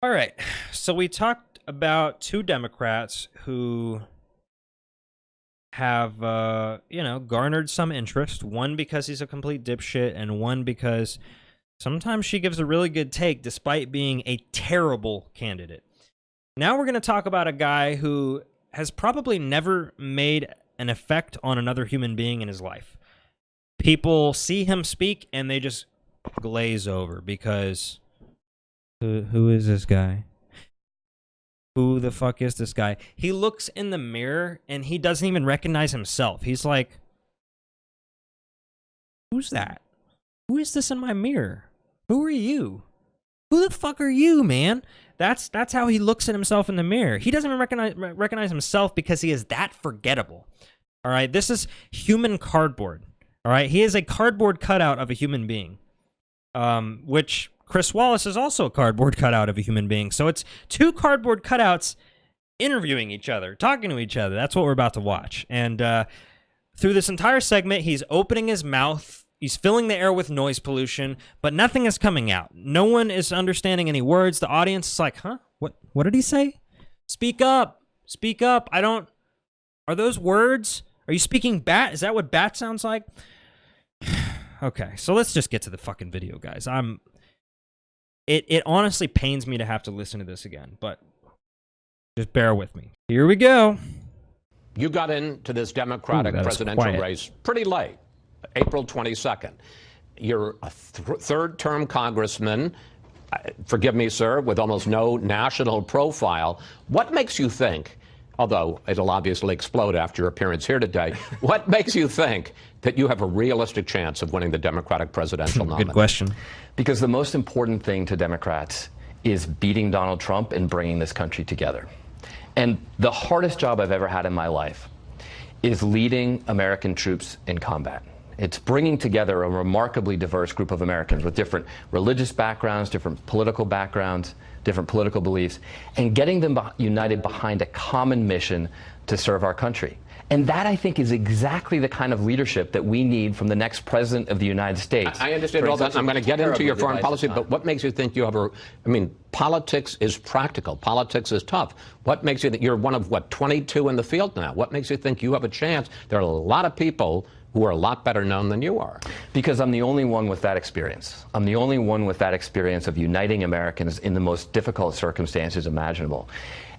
All right. So we talked about two Democrats who have, garnered some interest. One because he's a complete dipshit, and one because sometimes she gives a really good take despite being a terrible candidate. Now we're going to talk about a guy who has probably never made an effect on another human being in his life. People see him speak and they just glaze over because who is this guy? Who the fuck is this guy? He looks in the mirror and he doesn't even recognize himself. He's like, who's that? Who is this in my mirror? Who are you? Who the fuck are you, man? That's how he looks at himself in the mirror. He doesn't even recognize himself because he is that forgettable. All right, this is human cardboard. All right, he is a cardboard cutout of a human being, which Chris Wallace is also a cardboard cutout of a human being. So it's two cardboard cutouts interviewing each other, talking to each other. That's what we're about to watch. And through this entire segment, he's opening his mouth. He's filling the air with noise pollution, but nothing is coming out. No one is understanding any words. The audience is like, huh? What did he say? Speak up. Speak up. Are those words? Are you speaking bat? Is that what bat sounds like? Okay, so let's just get to the fucking video, guys. It honestly pains me to have to listen to this again, but just bear with me. Here we go. You got into this Democratic presidential race pretty late, April 22nd. You're a third-term congressman, forgive me, sir, with almost no national profile. What makes you think, although it'll obviously explode after your appearance here today, what makes you think that you have a realistic chance of winning the Democratic presidential nomination? Good question. Because the most important thing to Democrats is beating Donald Trump and bringing this country together. And the hardest job I've ever had in my life is leading American troops in combat. It's bringing together a remarkably diverse group of Americans with different religious backgrounds, different political backgrounds, different political beliefs, and getting them united behind a common mission to serve our country. And that, I think, is exactly the kind of leadership that we need from the next president of the United States. I understand all that. I'm going to get into your foreign policy, but what makes you think you have politics is practical. Politics is tough. What makes you think you're one of, 22 in the field now? What makes you think you have a chance? There are a lot of people who are a lot better known than you are. Because I'm the only one with that experience. I'm the only one with that experience of uniting Americans in the most difficult circumstances imaginable.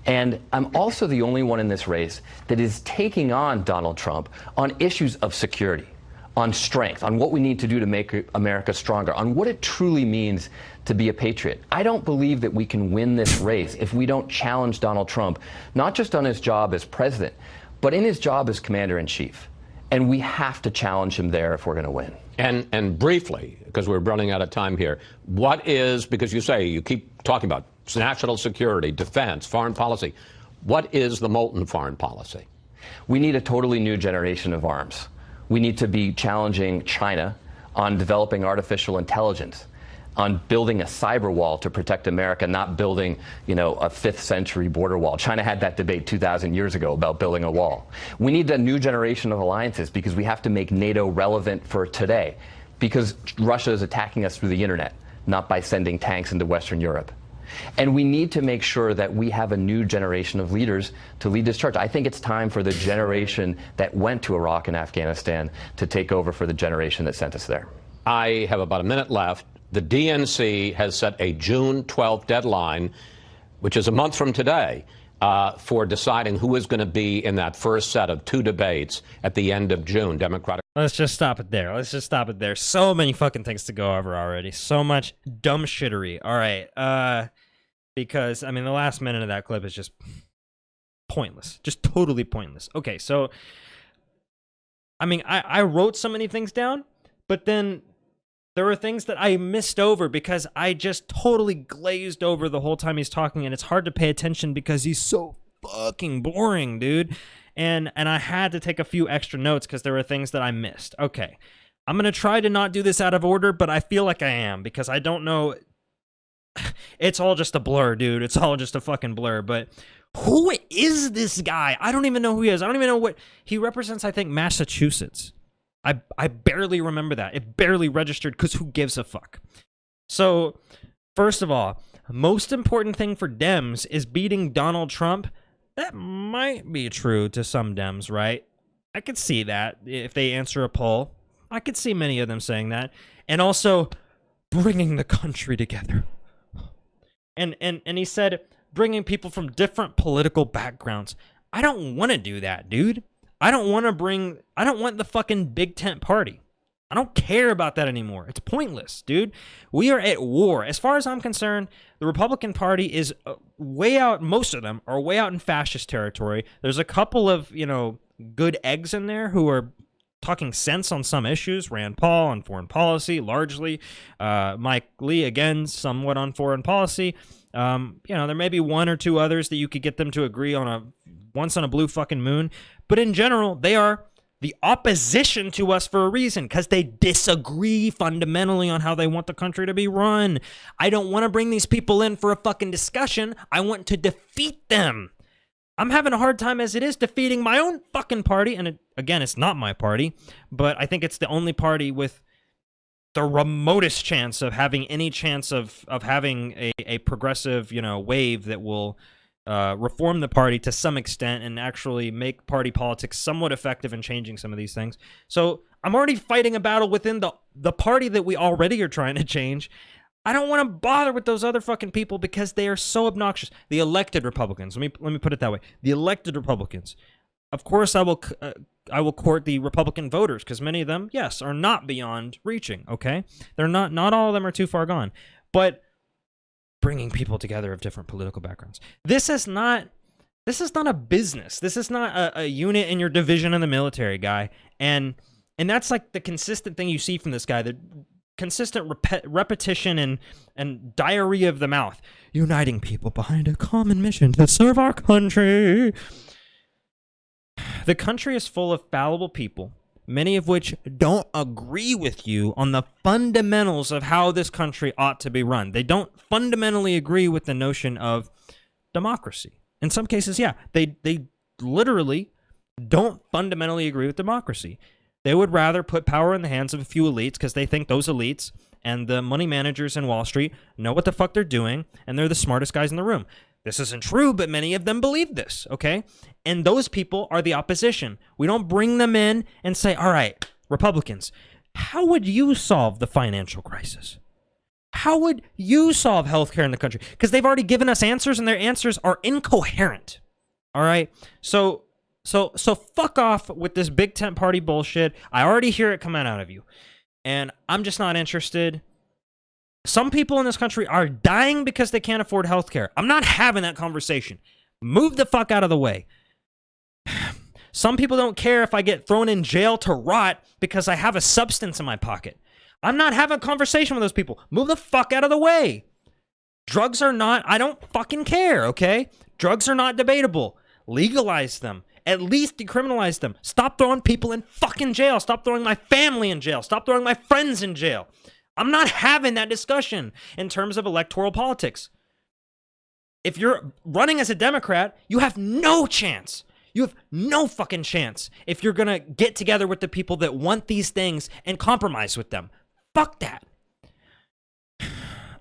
And I'm also the only one in this race that is taking on Donald Trump on issues of security, on strength, on what we need to do to make America stronger, on what it truly means to be a patriot. I don't believe that we can win this race if we don't challenge Donald Trump, not just on his job as president, but in his job as commander-in-chief. And we have to challenge him there if we're going to win. And briefly, because we're running out of time here, what is, because you keep talking about national security, defense, foreign policy, what is the Moulton foreign policy? We need a totally new generation of arms. We need to be challenging China on developing artificial intelligence, on building a cyber wall to protect America, not building, a 5th century border wall. China had that debate 2,000 years ago about building a wall. We need a new generation of alliances because we have to make NATO relevant for today, because Russia is attacking us through the internet, not by sending tanks into Western Europe. And we need to make sure that we have a new generation of leaders to lead this charge. I think it's time for the generation that went to Iraq and Afghanistan to take over for the generation that sent us there. I have about a minute left. The DNC has set a June 12th deadline, which is a month from today, for deciding who is going to be in that first set of 2 debates at the end of June, Democratic. Let's just stop it there. So many fucking things to go over already. So much dumb shittery. All right. Because, the last minute of that clip is just pointless. Just totally pointless. Okay, so, I wrote so many things down, but then there were things that I missed over because I just totally glazed over the whole time he's talking, and it's hard to pay attention because he's so fucking boring, dude. And I had to take a few extra notes because there were things that I missed. Okay, I'm going to try to not do this out of order, but I feel like I am because I don't know. It's all just a blur, dude. It's all just a fucking blur. But who is this guy? I don't even know who he is. I don't even know what he represents. I think Massachusetts. I barely remember that. It barely registered because who gives a fuck? So, first of all, most important thing for Dems is beating Donald Trump. That might be true to some Dems, right? I could see that if they answer a poll. I could see many of them saying that. And also bringing the country together. And he said bringing people from different political backgrounds. I don't want to do that, dude. I don't want the fucking big tent party. I don't care about that anymore. It's pointless, dude. We are at war. As far as I'm concerned, the Republican Party is way out. Most of them are way out in fascist territory. There's a couple of, good eggs in there who are talking sense on some issues. Rand Paul on foreign policy, largely. Mike Lee, again, somewhat on foreign policy. There may be one or two others that you could get them to agree on once on a blue fucking moon. But in general, they are the opposition to us for a reason, because they disagree fundamentally on how they want the country to be run. I don't want to bring these people in for a fucking discussion. I want to defeat them. I'm having a hard time as it is defeating my own fucking party. And again, it's not my party, but I think it's the only party with the remotest chance of having any chance of having a progressive, wave that will reform the party to some extent and actually make party politics somewhat effective in changing some of these things. So I'm already fighting a battle within the party that we already are trying to change. I don't want to bother with those other fucking people because they are so obnoxious. The elected Republicans, let me put it that way. The elected Republicans. Of course, I will court the Republican voters because many of them, yes, are not beyond reaching. Okay, they're not all of them are too far gone, but bringing people together of different political backgrounds. This is not a business. This is not a unit in your division in the military, guy. And that's like the consistent thing you see from this guy, the consistent repetition and diarrhea of the mouth. Uniting people behind a common mission to serve our country. The country is full of fallible people, many of which don't agree with you on the fundamentals of how this country ought to be run. They don't fundamentally agree with the notion of democracy. In some cases, yeah, they literally don't fundamentally agree with democracy. They would rather put power in the hands of a few elites because they think those elites and the money managers in Wall Street know what the fuck they're doing, and they're the smartest guys in the room. This isn't true, but many of them believe this, okay? And those people are the opposition. We don't bring them in and say, all right, Republicans, how would you solve the financial crisis? How would you solve healthcare in the country? Because they've already given us answers, and their answers are incoherent, all right? So fuck off with this big tent party bullshit. I already hear it coming out of you, and I'm just not interested. Some people in this country are dying because they can't afford healthcare. I'm not having that conversation. Move the fuck out of the way. Some people don't care if I get thrown in jail to rot because I have a substance in my pocket. I'm not having a conversation with those people. Move the fuck out of the way. Drugs are not, I don't fucking care, okay? Drugs are not debatable. Legalize them. At least decriminalize them. Stop throwing people in fucking jail. Stop throwing my family in jail. Stop throwing my friends in jail. I'm not having that discussion in terms of electoral politics. If you're running as a Democrat, you have no chance. You have no fucking chance if you're going to get together with the people that want these things and compromise with them. Fuck that.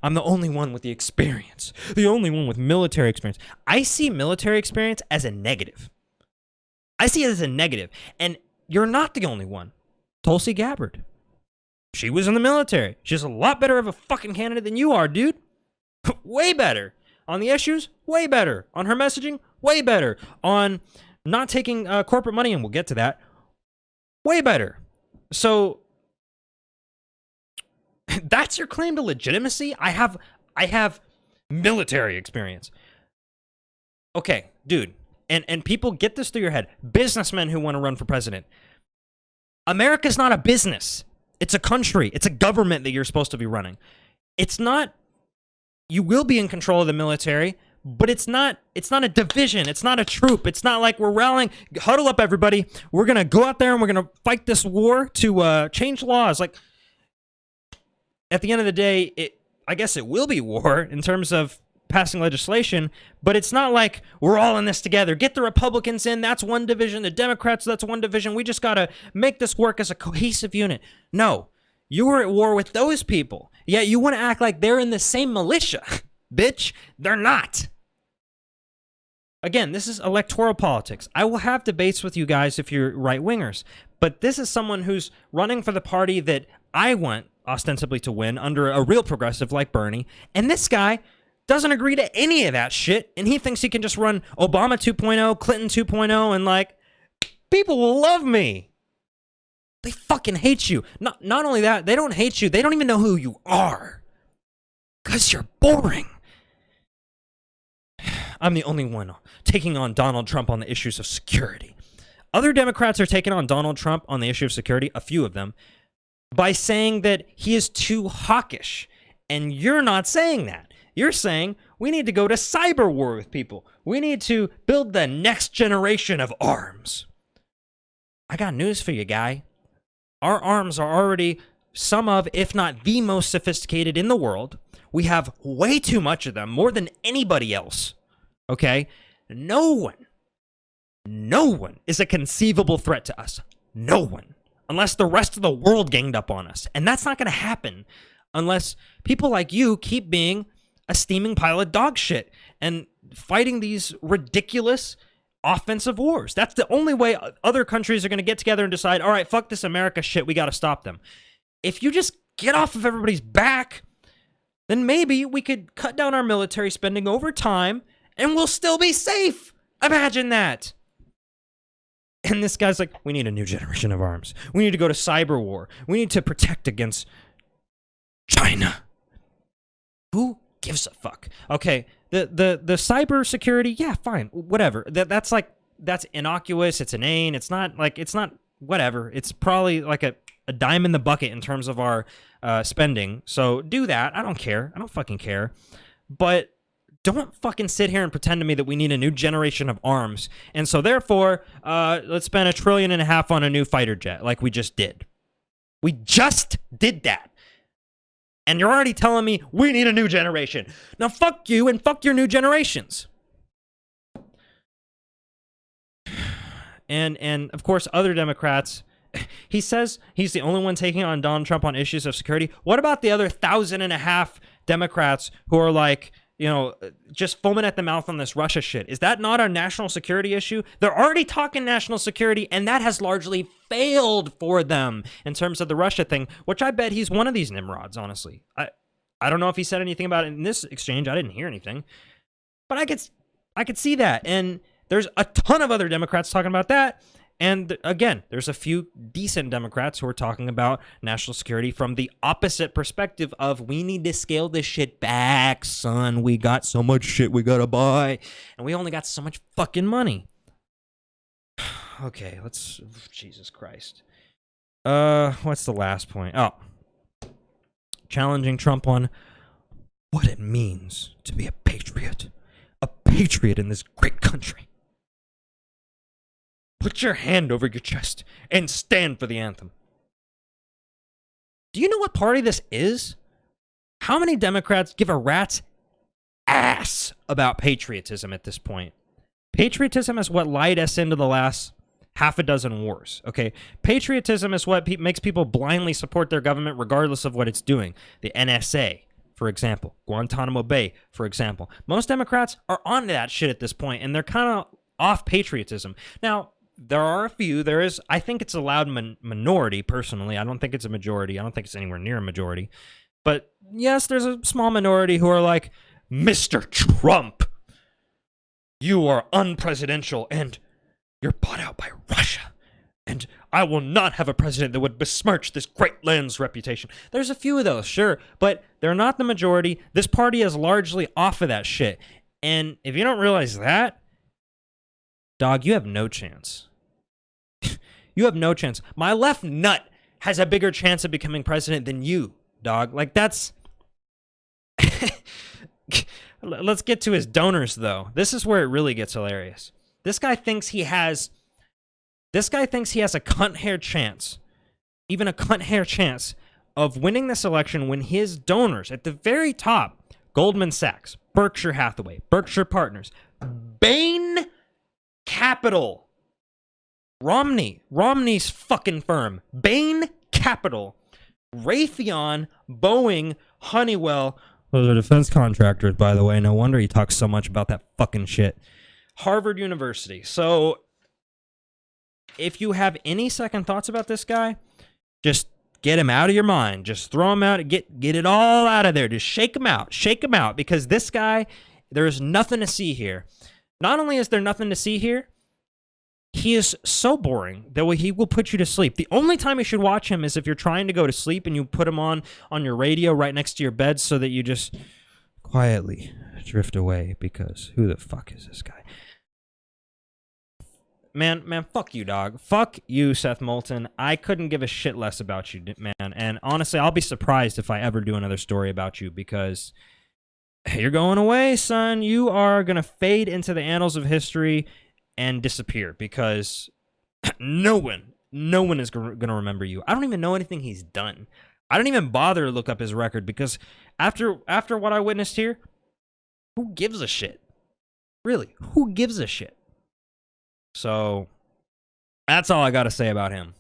I'm the only one with the experience. The only one with military experience. I see military experience as a negative. I see it as a negative. And you're not the only one. Tulsi Gabbard. She was in the military. She's a lot better of a fucking candidate than you are, dude. Way better. On the issues, way better. On her messaging, way better. On not taking corporate money, and we'll get to that, way better. So that's your claim to legitimacy? I have military experience. Okay, dude. And people get this through your head. Businessmen who want to run for president. America's not a business. It's a country. It's a government that you're supposed to be running. It's not, you will be in control of the military, but it's not a division. It's not a troop. It's not like we're rallying, huddle up everybody. We're going to go out there and we're going to fight this war to change laws. Like, at the end of the day, I guess it will be war in terms of passing legislation, but it's not like we're all in this together. Get the Republicans in, that's one division. The Democrats, that's one division. We just got to make this work as a cohesive unit. No, you were at war with those people, yet you want to act like they're in the same militia. bitch. They're not. Again, this is electoral politics. I will have debates with you guys if you're right-wingers, but this is someone who's running for the party that I want ostensibly to win under a real progressive like Bernie, and this guy doesn't agree to any of that shit, and he thinks he can just run Obama 2.0, Clinton 2.0, and like, people will love me. They fucking hate you. Not only that, they don't hate you, they don't even know who you are. Because you're boring. I'm the only one taking on Donald Trump on the issues of security. Other Democrats are taking on Donald Trump on the issue of security, a few of them, by saying that he is too hawkish. And you're not saying that. You're saying we need to go to cyber war with people. We need to build the next generation of arms. I got news for you, guy. Our arms are already some of, if not the most sophisticated in the world. We have way too much of them, more than anybody else. Okay? No one is a conceivable threat to us. No one. Unless the rest of the world ganged up on us. And that's not going to happen unless people like you keep being a steaming pile of dog shit and fighting these ridiculous offensive wars. That's the only way other countries are going to get together and decide, all right, fuck this America shit, we got to stop them. If you just get off of everybody's back, then maybe we could cut down our military spending over time and we'll still be safe. Imagine that. And this guy's like, we need a new generation of arms. We need to go to cyber war. We need to protect against China. Who gives a fuck? Okay, the cyber security, yeah, fine, whatever. That's innocuous. It's inane. It's not whatever. It's probably like a dime in the bucket in terms of our spending. So do that. I don't care. I don't fucking care. But don't fucking sit here and pretend to me that we need a new generation of arms. And so therefore, let's spend $1.5 trillion on a new fighter jet like we just did. We just did that. And you're already telling me we need a new generation. Now fuck you and fuck your new generations. And of course, other Democrats, he says he's the only one taking on Donald Trump on issues of security. What about the other 1,500 Democrats who are like, you know, just foaming at the mouth on this Russia shit? Is that not a national security issue? They're already talking national security, and that has largely failed for them in terms of the Russia thing, which I bet he's one of these nimrods, honestly. I don't know if he said anything about it in this exchange. I didn't hear anything. But I could see that. And there's a ton of other Democrats talking about that. And again, there's a few decent Democrats who are talking about national security from the opposite perspective of we need to scale this shit back, son. We got so much shit we gotta buy, and we only got so much fucking money. Okay, let's... Jesus Christ. What's the last point? Oh. Challenging Trump on what it means to be a patriot. A patriot in this great country. Put your hand over your chest and stand for the anthem. Do you know what party this is? How many Democrats give a rat's ass about patriotism at this point? Patriotism is what lied us into the last half a dozen wars, okay? Patriotism is what makes people blindly support their government regardless of what it's doing. The NSA, for example. Guantanamo Bay, for example. Most Democrats are on that shit at this point, and they're kind of off patriotism. Now, there are a few. There is, I think it's a loud minority, personally. I don't think it's a majority. I don't think it's anywhere near a majority. But yes, there's a small minority who are like, Mr. Trump, you are unpresidential and you're bought out by Russia. And I will not have a president that would besmirch this great land's reputation. There's a few of those, sure, but they're not the majority. This party is largely off of that shit. And if you don't realize that, dog, you have no chance. You have no chance. My left nut has a bigger chance of becoming president than you, dog. Like, that's... Let's get to his donors, though. This is where it really gets hilarious. This guy thinks he has a cunt hair chance, even a cunt hair chance, of winning this election when his donors at the very top, Goldman Sachs, Berkshire Hathaway, Berkshire Partners, Bain Capital, Romney's fucking firm, Bain Capital, Raytheon, Boeing, Honeywell, Those are defense contractors, by the way. No wonder he talks so much about that fucking shit. Harvard University. So, if you have any second thoughts about this guy, just get him out of your mind. Just throw him out. Get it all out of there. Just shake him out. Shake him out. Because this guy, there is nothing to see here. Not only is there nothing to see here, he is so boring that he will put you to sleep. The only time you should watch him is if you're trying to go to sleep and you put him on your radio right next to your bed so that you just quietly drift away, because who the fuck is this guy? Man, fuck you, dog. Fuck you, Seth Moulton. I couldn't give a shit less about you, man. And honestly, I'll be surprised if I ever do another story about you, because you're going away, son. You are going to fade into the annals of history and disappear, because no one is going to remember you. I don't even know anything he's done. I don't even bother to look up his record, because after what I witnessed here, who gives a shit? Really, who gives a shit? So that's all I got to say about him.